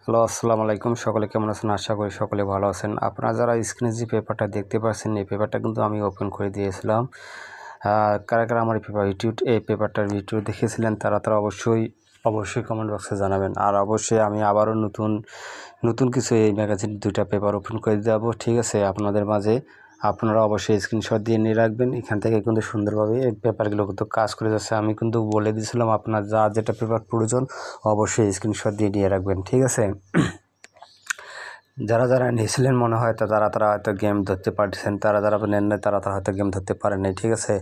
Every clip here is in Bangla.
হ্যালো, আসসালামু আলাইকুম। সকলে কেমন আছেন? আশা করি সকলে ভালো আছেন। আপনারা যারা স্ক্রিনে যে পেপারটা দেখতে পাচ্ছেন, এই পেপারটা কিন্তু আমি ওপেন করে দিয়েছিলাম। কারা কারা আমার এই পেপারটার ভিডিও দেখেছিলেন তারা অবশ্যই কমেন্ট বক্সে জানাবেন। আর অবশ্যই আমি আবারও নতুন কিছু এই ম্যাগাজিন 2টা পেপার ওপেন করে দেবো, ঠিক আছে? আপনাদের মাঝে আপনারা অবশ্যই স্ক্রিনশট দিয়ে নিয়ে রাখবেন। এখান থেকে কিন্তু সুন্দরভাবে এই পেপারগুলো কিন্তু কাজ করে যাচ্ছে। আমি কিন্তু বলে দিয়েছিলাম আপনার যেটা পেপার প্রয়োজন অবশ্যই স্ক্রিনশট দিয়ে নিয়ে রাখবেন, ঠিক আছে? যারা নিয়েছিলেন মনে হয় তারা হয়তো গেম ধরতে পারছেন, যারা নেন না তারা হয়তো গেম ধরতে পারেন নাই, ঠিক আছে?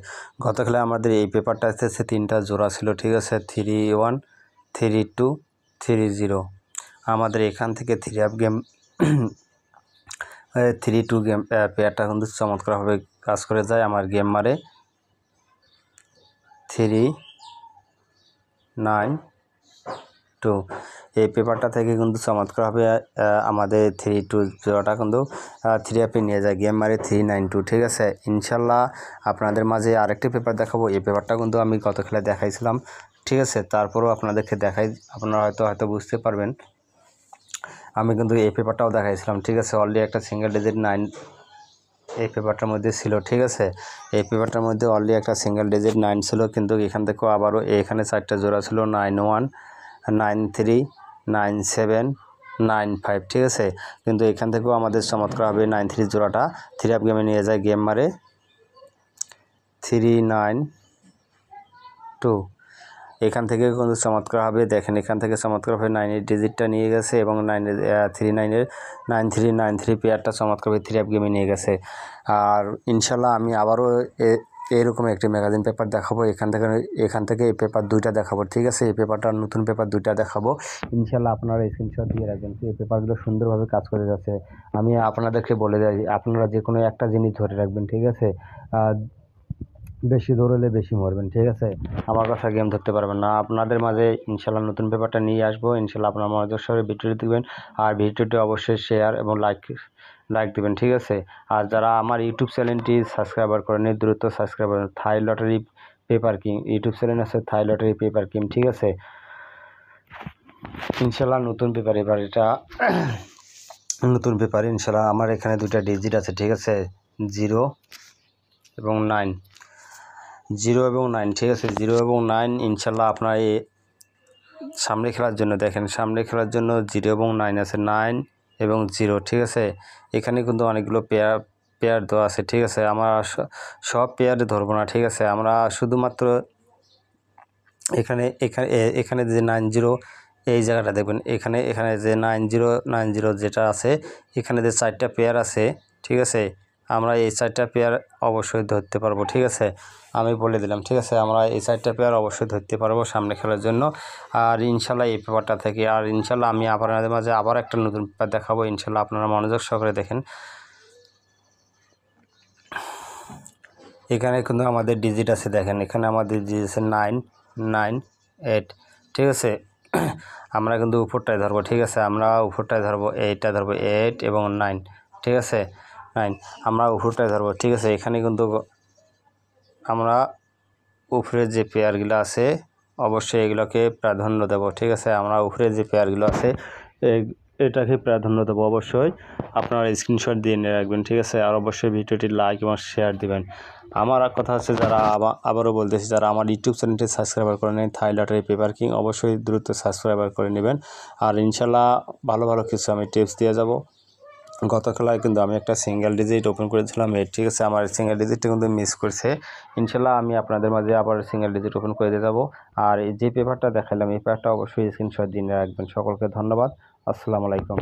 গতকালে আমাদের এই পেপারটা এসেছে 3টা জোড়া ছিল, ঠিক আছে? 3-1, 3-2, 3-0। আমাদের এখান থেকে 3 গেম 3-2 গেম পেয়ারটা কিন্তু চমৎকারভাবে কাজ করে যায়। আমার গেম মারে 3-9-2। এই পেপারটা থেকে কিন্তু চমৎকারভাবে আমাদের 3-2 জোড়াটা কিন্তু 3 নিয়ে যায়, গেম মারে 3-9-2, ঠিক আছে? ইনশাল্লাহ আপনাদের মাঝে আরেকটি পেপার দেখাবো। এই পেপারটা কিন্তু আমি গত খেলা দেখাইছিলাম, ঠিক আছে? তারপরেও আপনাদেরকে দেখাই, আপনারা হয়তো বুঝতে পারবেন। আমি কিন্তু এই পেপারটাও দেখাইছিলাম, ঠিক আছে? অলরেডি একটা সিঙ্গেল ডিজিট 9 এই পেপারটার মধ্যে ছিল, ঠিক আছে? এই পেপারটার মধ্যে অলরেডি একটা সিঙ্গেল ডিজিট 9 ছিল, কিন্তু এখান থেকেও আবারও এখানে 4টা জোড়া ছিল 9-1, 9-3, 9-7, 9-5, ঠিক আছে? কিন্তু এখান থেকেও আমাদের চমৎকারভাবে 9-3 জোড়াটা 3 গেমে নিয়ে যায়, গেম মারে 3-9-2। এখান থেকে কিন্তু চমৎকারভাবে দেখেন, এখান থেকে চমৎকারভাবে 9-এর ডিজিটটা নিয়ে গেছে এবং 9-3 পেয়ারটা চমৎকারভাবে 3 গেমে নিয়ে গেছে। আর ইনশাল্লাহ আমি আবারও এইরকম একটি ম্যাগাজিন পেপার দেখাবো। এখান থেকে এই পেপার 2টা দেখাবো, ঠিক আছে? এই পেপারটার নতুন পেপার 2টা দেখাবো। ইনশাল্লাহ আপনারা স্ক্রিনশট দিয়ে রাখবেন। এই পেপারগুলো সুন্দরভাবে কাজ করে যাচ্ছে। আমি আপনাদেরকে বলে যাই, আপনারা যে কোনো একটা জিনিস ধরে রাখবেন, ঠিক আছে? বেশি দৌড়লে বেশি মরবেন, ঠিক আছে? আমার কথা গেম ধরতে পারবেন না। আপনাদের মাঝে ইনশাল্লাহ নতুন পেপারটা নিয়ে আসবো। ইনশাল্লাহ আপনারা মনোযোগ সহকারে ভিডিওটি দেখবেন আর ভিডিওটি অবশ্যই শেয়ার এবং লাইক দিবেন, ঠিক আছে? আর যারা আমার ইউটিউব চ্যানেলটি সাবস্ক্রাইবার করেন দ্রুত সাবস্ক্রাইব করেন। থাই lottery paper king YouTube channel আছে, থাই লটারি পেপার কিং, ঠিক আছে? ইনশাল্লাহ নতুন পেপার, এবার এটা নতুন পেপার। ইনশাল্লাহ আমার এখানে 2টা ডিজিট আছে, ঠিক আছে? 0 এবং 9, 0 এবং 9, ঠিক আছে? 0 এবং 9 ইনশাল্লাহ আপনার সামনে খেলার জন্য দেখেন, সামনে খেলার জন্য 0 এবং 9 আছে, 9 এবং 0, ঠিক আছে? এখানে কিন্তু অনেকগুলো পেয়ার দেওয়া আছে, ঠিক আছে? আমরা সব পেয়ারে ধরবো না, ঠিক আছে? আমরা শুধুমাত্র এখানে যে 90 এই জায়গাটা দেখবেন, এখানে যে 90 যেটা আছে, এখানে যে 4টা পেয়ার আছে, ঠিক আছে? আমরা এই 4টা পেয়ার অবশ্যই ধরতে পারবো, ঠিক আছে? আমি বলে দিলাম, ঠিক আছে? আমরা এই 4টা পেয়ার অবশ্যই ধরতে পারবো সামনে খেলার জন্য। আর ইনশাল্লাহ এই পেপারটা থেকে আর ইনশাল্লাহ আমি আপনাদের মাঝে আবার একটা নতুন পেপার দেখাবো। ইনশাল্লাহ আপনারা মনোযোগ সহকারে দেখেন। এখানে কিন্তু আমাদের ডিজিট আছে, দেখেন এখানে আমাদের ডিজিট আছে 9-9-8, ঠিক আছে? আমরা কিন্তু উপরটায় ধরবো, ঠিক আছে? আমরা উপরটায় ধরবো, এইটা ধরবো 8 এবং 9, ঠিক আছে? 9 আমরা উপরটায় ধরবো, ঠিক আছে? এখানে কিন্তু আমরা উপরের যে পেয়ারগুলো আছে অবশ্যই এগুলোকে প্রাধান্য দেবো, ঠিক আছে? আমরা উপরের যে পেয়ারগুলো আছে এটাকে প্রাধান্য দেবো। অবশ্যই আপনারা স্ক্রিনশট দিয়ে নিয়ে রাখবেন, ঠিক আছে? আর অবশ্যই ভিডিওটি লাইক এবং শেয়ার দিবেন। আমার কথা হচ্ছে, যারা আবারও বলতেছি, যারা আমার ইউটিউব চ্যানেলটি সাবস্ক্রাইবার করে নেন থাই লটারি পেপার কিং, অবশ্যই দ্রুত সাবস্ক্রাইবার করে নেবেন। আর ইনশাল্লাহ ভালো কিছু আমি টিপস দিয়ে যাব। গত খেলায় কিন্তু আমি একটা সিঙ্গেল ডিজিট ওপেন করেছিলাম, ঠিক আছে? আমার সিঙ্গেল ডিজিটটা কিন্তু মিস করছে। ইনশাল্লাহ আমি আপনাদের মাঝে আবার সিঙ্গেল ডিজিট ওপেন করে দিয়ে যাবো। আর এই যে পেপারটা দেখালাম এই পেপারটা অবশ্যই স্ক্রিনশট দিয়ে রাখবেন। সকলকে ধন্যবাদ। আসসালামু আলাইকুম।